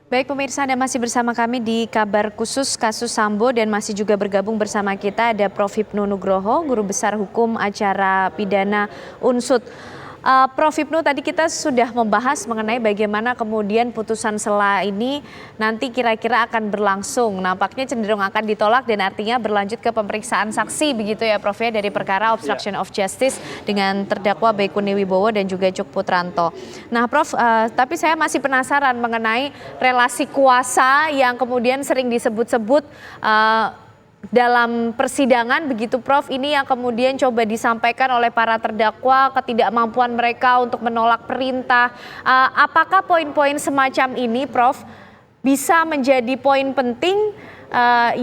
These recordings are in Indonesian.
Baik pemirsa, Anda masih bersama kami di kabar khusus kasus Sambo dan masih juga bergabung bersama kita ada Prof. Hipnu Nugroho, Guru Besar Hukum Acara Pidana Unsud. Prof. Hipnu, tadi kita sudah membahas mengenai bagaimana kemudian putusan sela ini nanti kira-kira akan berlangsung. Nampaknya cenderung akan ditolak dan artinya berlanjut ke pemeriksaan saksi begitu ya Prof. ya, dari perkara obstruction of justice dengan terdakwa Baikuni Wibowo dan juga Cuk Putranto. Nah Prof, tapi saya masih penasaran mengenai relasi kuasa yang kemudian sering disebut-sebut dalam persidangan begitu Prof, ini yang kemudian coba disampaikan oleh para terdakwa ketidakmampuan mereka untuk menolak perintah. Apakah poin-poin semacam ini Prof bisa menjadi poin penting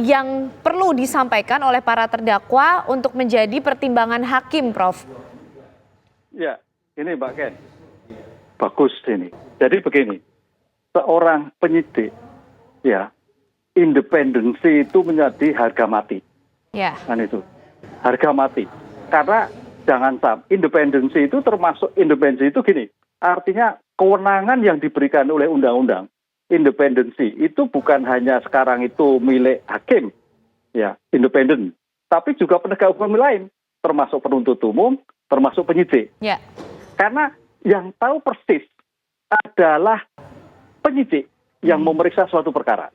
yang perlu disampaikan oleh para terdakwa untuk menjadi pertimbangan hakim Prof? Ya, ini Mbak Ken, bagus ini. Jadi begini, seorang penyidik ya, independensi itu menjadi harga mati. Ya. Kan itu. Harga mati. Karena jangan sampai independensi itu termasuk independensi itu gini. Artinya kewenangan yang diberikan oleh undang-undang. Independensi itu bukan hanya sekarang itu milik hakim. Ya, independen. Tapi juga penegak hukum lain, termasuk penuntut umum, termasuk penyidik. Ya. Karena yang tahu persis adalah penyidik yang memeriksa suatu perkara.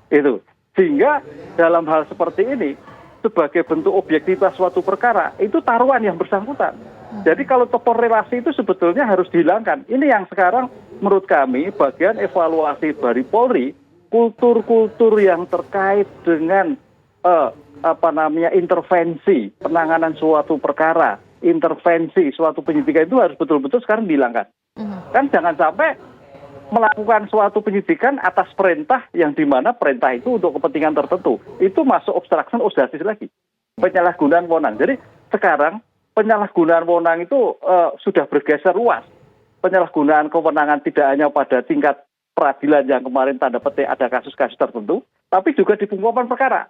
Itu. Sehingga dalam hal seperti ini, sebagai bentuk objektivitas suatu perkara, itu taruhan yang bersangkutan. Jadi kalau topor relasi itu sebetulnya harus dihilangkan. Ini yang sekarang menurut kami bagian evaluasi dari Polri, kultur-kultur yang terkait dengan intervensi penanganan suatu perkara, intervensi suatu penyidikan itu harus betul-betul sekarang dihilangkan. Kan jangan sampai melakukan suatu penyidikan atas perintah yang dimana perintah itu untuk kepentingan tertentu. Itu masuk obstruction of justice lagi. Penyalahgunaan wewenang. Jadi sekarang penyalahgunaan wewenang itu sudah bergeser luas. Penyalahgunaan kewenangan tidak hanya pada tingkat peradilan yang kemarin tanda petik ada kasus-kasus tertentu, tapi juga di pengungkapan perkara.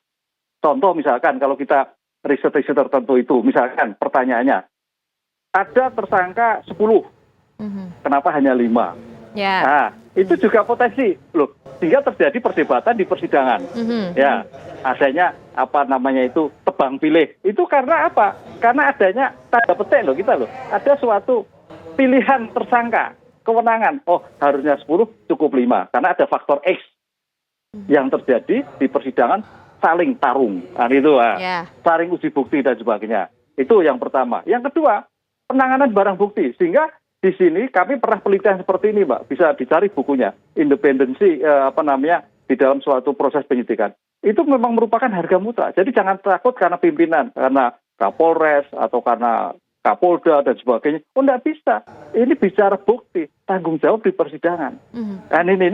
Contoh misalkan kalau kita riset-riset tertentu itu, misalkan pertanyaannya, ada tersangka 10, kenapa hanya 5? Ya. Nah, itu juga potensi loh, sehingga terjadi perdebatan di persidangan. Ya, adanya tebang pilih. Itu karena apa? Karena adanya tanda petik loh kita loh. Ada suatu pilihan tersangka, kewenangan. Oh, harusnya 10 cukup 5 karena ada faktor X yang terjadi di persidangan saling tarung. Nah, itu saling uji bukti dan sebagainya. Itu yang pertama. Yang kedua, penanganan barang bukti sehingga di sini kami pernah penelitian seperti ini, Mbak. Bisa dicari bukunya. Independensi di dalam suatu proses penyidikan. Itu memang merupakan harga mutlak. Jadi jangan takut karena pimpinan, karena Kapolres atau karena Kapolda dan sebagainya. Oh, enggak bisa. Ini bicara bukti, tanggung jawab di persidangan. Dan ini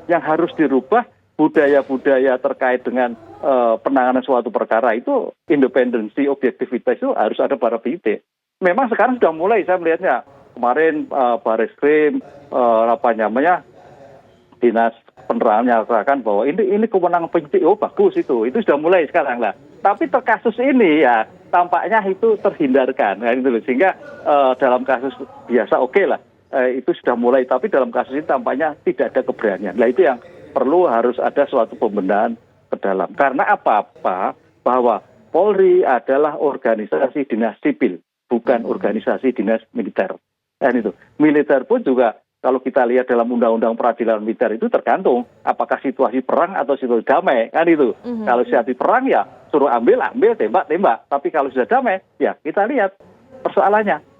yang harus dirubah, budaya-budaya terkait dengan penanganan suatu perkara itu independensi, objektivitas itu harus ada pada penyidik. Memang sekarang sudah mulai saya melihatnya. Kemarin Bareskrim Dinas Penerangan menyatakan bahwa ini kewenangan penyidik. Oh bagus itu sudah mulai sekarang lah. Tapi terkasus ini ya tampaknya itu terhindarkan, itu loh. Sehingga dalam kasus biasa oke lah, itu sudah mulai. Tapi dalam kasus ini tampaknya tidak ada keberanian. Nah itu yang perlu harus ada suatu pembenahan ke dalam. Karena apa-apa bahwa Polri adalah organisasi dinas sipil, bukan organisasi dinas militer. Dan itu militer pun juga kalau kita lihat dalam undang-undang peradilan militer itu tergantung apakah situasi perang atau situasi damai, kan itu. Kalau situasi perang ya suruh ambil, tembak. Tapi kalau sudah damai ya kita lihat persoalannya.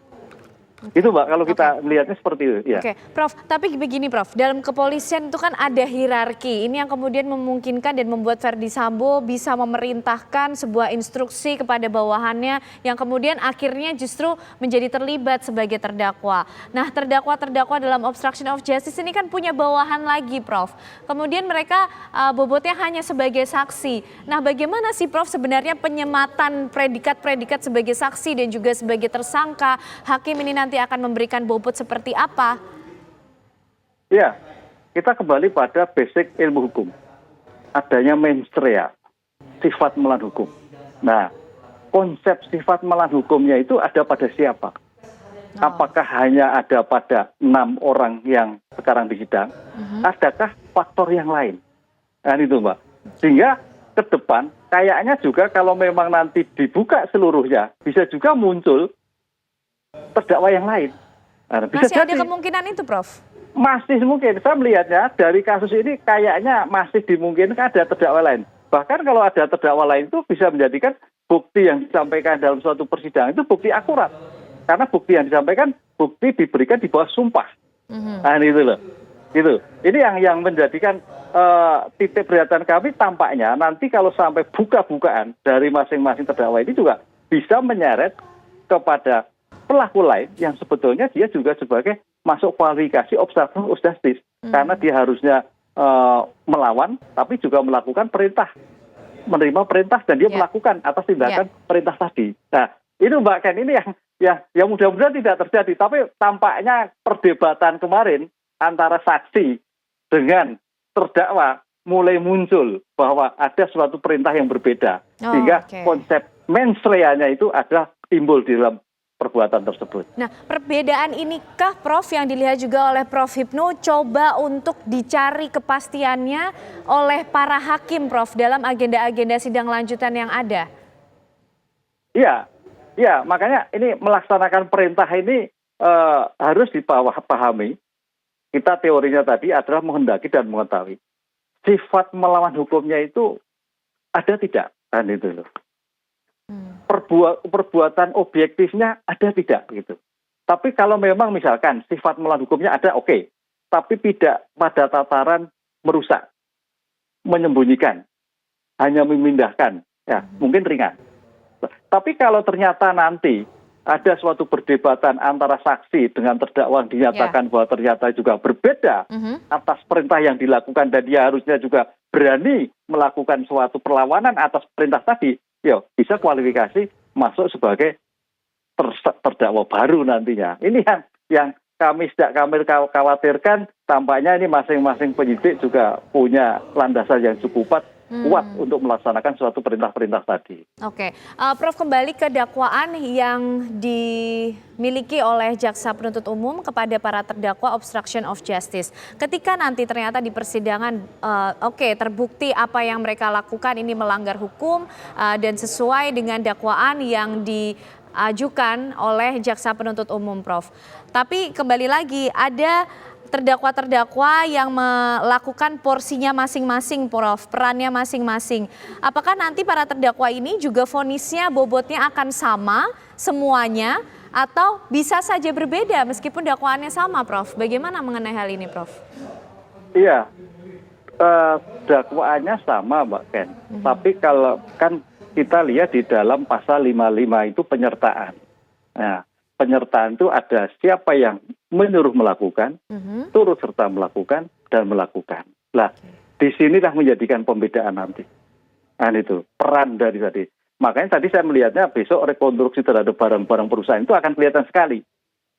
Itu Mbak, kalau kita melihatnya seperti itu. Ya. Oke, Prof. Tapi begini Prof, dalam kepolisian itu kan ada hierarki. Ini yang kemudian memungkinkan dan membuat Verdi Sambo bisa memerintahkan sebuah instruksi kepada bawahannya yang kemudian akhirnya justru menjadi terlibat sebagai terdakwa. Nah, terdakwa dalam obstruction of justice ini kan punya bawahan lagi Prof. Kemudian mereka bobotnya hanya sebagai saksi. Nah, bagaimana sih Prof sebenarnya penyematan predikat-predikat sebagai saksi dan juga sebagai tersangka? Hakim ini nanti akan memberikan bobot seperti apa? Ya, kita kembali pada basic ilmu hukum. Adanya mens rea, sifat melawan hukum. Nah, konsep sifat melawan hukumnya itu ada pada siapa? Apakah hanya ada pada 6 orang yang sekarang disidang? Adakah faktor yang lain? Nah itu Mbak. Sehingga ke depan kayaknya juga kalau memang nanti dibuka seluruhnya, bisa juga muncul terdakwa yang lain. Nah, bisa Masih ada jadi. kemungkinan itu, Prof? Masih mungkin, saya melihatnya dari kasus ini kayaknya masih dimungkinkan ada terdakwa lain. Bahkan kalau ada terdakwa lain itu bisa menjadikan bukti yang disampaikan dalam suatu persidangan itu bukti akurat. Karena bukti yang disampaikan, bukti diberikan di bawah sumpah. Nah itu loh. Gitu. Ini yang menjadikan titik perhatian kami tampaknya nanti kalau sampai buka-bukaan dari masing-masing terdakwa ini juga bisa menyeret kepada pelaku lain yang sebetulnya dia juga sebagai masuk kualifikasi obstruction of justice karena dia harusnya melawan tapi juga melakukan perintah, menerima perintah dan dia melakukan atas tindakan perintah tadi. Nah itu Mbak Ken, ini yang mudah-mudahan tidak terjadi, tapi tampaknya perdebatan kemarin antara saksi dengan terdakwa mulai muncul bahwa ada suatu perintah yang berbeda sehingga konsep mens reanya itu adalah timbul di dalam perbuatan tersebut. Nah, perbedaan inikah Prof yang dilihat juga oleh Prof Hipnu coba untuk dicari kepastiannya oleh para hakim Prof dalam agenda-agenda sidang lanjutan yang ada? Iya, makanya ini melaksanakan perintah ini harus dipahami. Kita teorinya tadi adalah menghendaki dan mengetahui. Sifat melawan hukumnya itu ada tidak? Dan itu loh. Perbuatan objektifnya ada tidak gitu. Tapi kalau memang misalkan sifat melawan hukumnya ada, oke. Tapi tidak pada tataran merusak, menyembunyikan, hanya memindahkan, ya mungkin ringan. Tapi kalau ternyata nanti ada suatu perdebatan antara saksi dengan terdakwa dinyatakan bahwa ternyata juga berbeda atas perintah yang dilakukan dan dia harusnya juga berani melakukan suatu perlawanan atas perintah tadi, ya bisa kualifikasi masuk sebagai terdakwa baru nantinya. Ini yang kami khawatirkan, tampaknya ini masing-masing penyidik juga punya landasan yang cukup kuat untuk melaksanakan suatu perintah-perintah tadi. Oke, Prof, kembali ke dakwaan yang dimiliki oleh jaksa penuntut umum kepada para terdakwa obstruction of justice. Ketika nanti ternyata di persidangan, terbukti apa yang mereka lakukan ini melanggar hukum dan sesuai dengan dakwaan yang diajukan oleh jaksa penuntut umum, Prof. Tapi kembali lagi ada terdakwa-terdakwa yang melakukan porsinya masing-masing, Prof, perannya masing-masing. Apakah nanti para terdakwa ini juga vonisnya, bobotnya akan sama semuanya atau bisa saja berbeda meskipun dakwaannya sama, Prof? Bagaimana mengenai hal ini, Prof? Iya, dakwaannya sama, Mbak Ken. Tapi kalau kan kita lihat di dalam pasal 55 itu penyertaan. Nah, penyertaan itu ada siapa yang menyuruh melakukan, turut serta melakukan, dan melakukan. Nah, disinilah menjadikan pembedaan nanti. Nah, itu peran dari tadi. Makanya tadi saya melihatnya besok rekonstruksi terhadap barang-barang perusahaan itu akan kelihatan sekali.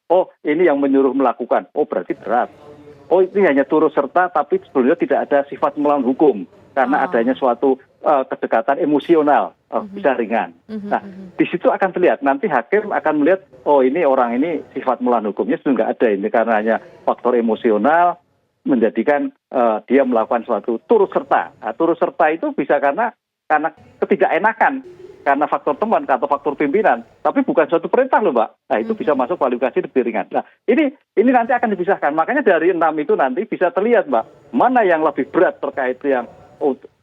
Oh, ini yang menyuruh melakukan. Oh, berarti berat. Oh, ini hanya turut serta, tapi sebelumnya tidak ada sifat melawan hukum. Karena adanya suatu kedekatan emosional, bisa ringan. Nah, di situ akan terlihat, nanti hakim akan melihat, oh ini orang ini sifat melawan hukumnya sudah nggak ada ini, karena hanya faktor emosional menjadikan dia melakukan suatu turut serta. Nah, turut serta itu bisa karena ketidakenakan, karena faktor teman atau faktor pimpinan, tapi bukan suatu perintah loh Mbak. Nah itu bisa masuk kualifikasi lebih ringan. Nah ini nanti akan dipisahkan, makanya dari 6 itu nanti bisa terlihat Mbak, mana yang lebih berat terkait yang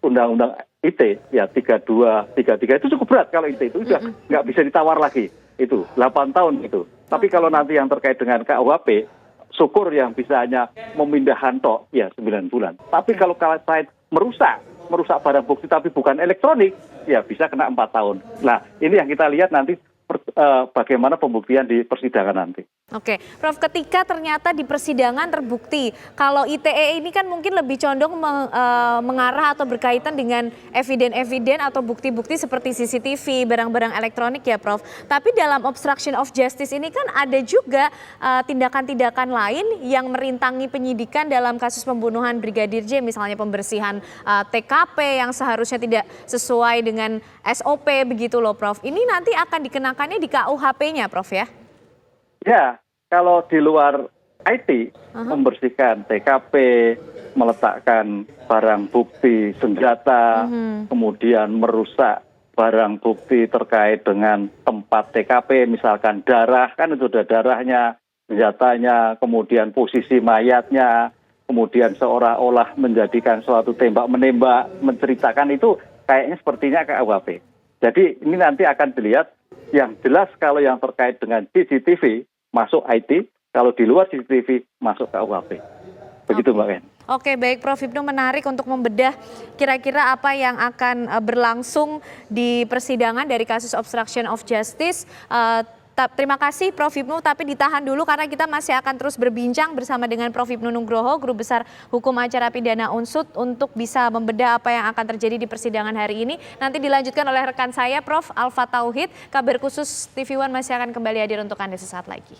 undang-undang ITE ya 32, 33 itu cukup berat. Kalau ITE itu sudah nggak bisa ditawar lagi, itu 8 tahun itu. Tapi kalau nanti yang terkait dengan KUHP, syukur yang bisa hanya memindahkan tok ya 9 bulan. Tapi kalau terkait merusak barang bukti tapi bukan elektronik, ya bisa kena 4 tahun. Nah ini yang kita lihat nanti bagaimana pembuktian di persidangan nanti. Oke, Prof, ketika ternyata di persidangan terbukti kalau ITE ini kan mungkin lebih condong mengarah atau berkaitan dengan eviden-eviden atau bukti-bukti seperti CCTV, barang-barang elektronik ya Prof. Tapi dalam obstruction of justice ini kan ada juga tindakan-tindakan lain yang merintangi penyidikan dalam kasus pembunuhan Brigadir J, misalnya pembersihan TKP yang seharusnya tidak sesuai dengan SOP begitu loh Prof. Ini nanti akan dikenakannya di KUHP-nya Prof ya? Ya, kalau di luar IT, membersihkan TKP, meletakkan barang bukti senjata, kemudian merusak barang bukti terkait dengan tempat TKP, misalkan darah, kan itu ada darahnya, senjatanya, kemudian posisi mayatnya, kemudian seolah-olah menjadikan suatu tembak-menembak, menceritakan itu kayaknya sepertinya KUHP. Jadi ini nanti akan dilihat yang jelas kalau yang terkait dengan CCTV masuk IT, kalau di luar CCTV masuk KUHP. Begitu Mbak Ken. Oke, baik Prof. Hipnu, menarik untuk membedah kira-kira apa yang akan berlangsung di persidangan dari kasus obstruction of justice. Terima kasih Prof. Hipnu, tapi ditahan dulu karena kita masih akan terus berbincang bersama dengan Prof. Hipnu Nugroho, Guru Besar Hukum Acara Pidana Unsut, untuk bisa membedah apa yang akan terjadi di persidangan hari ini. Nanti dilanjutkan oleh rekan saya, Prof. Alfa Tauhid. Kabar khusus TV One masih akan kembali hadir untuk Anda sesaat lagi.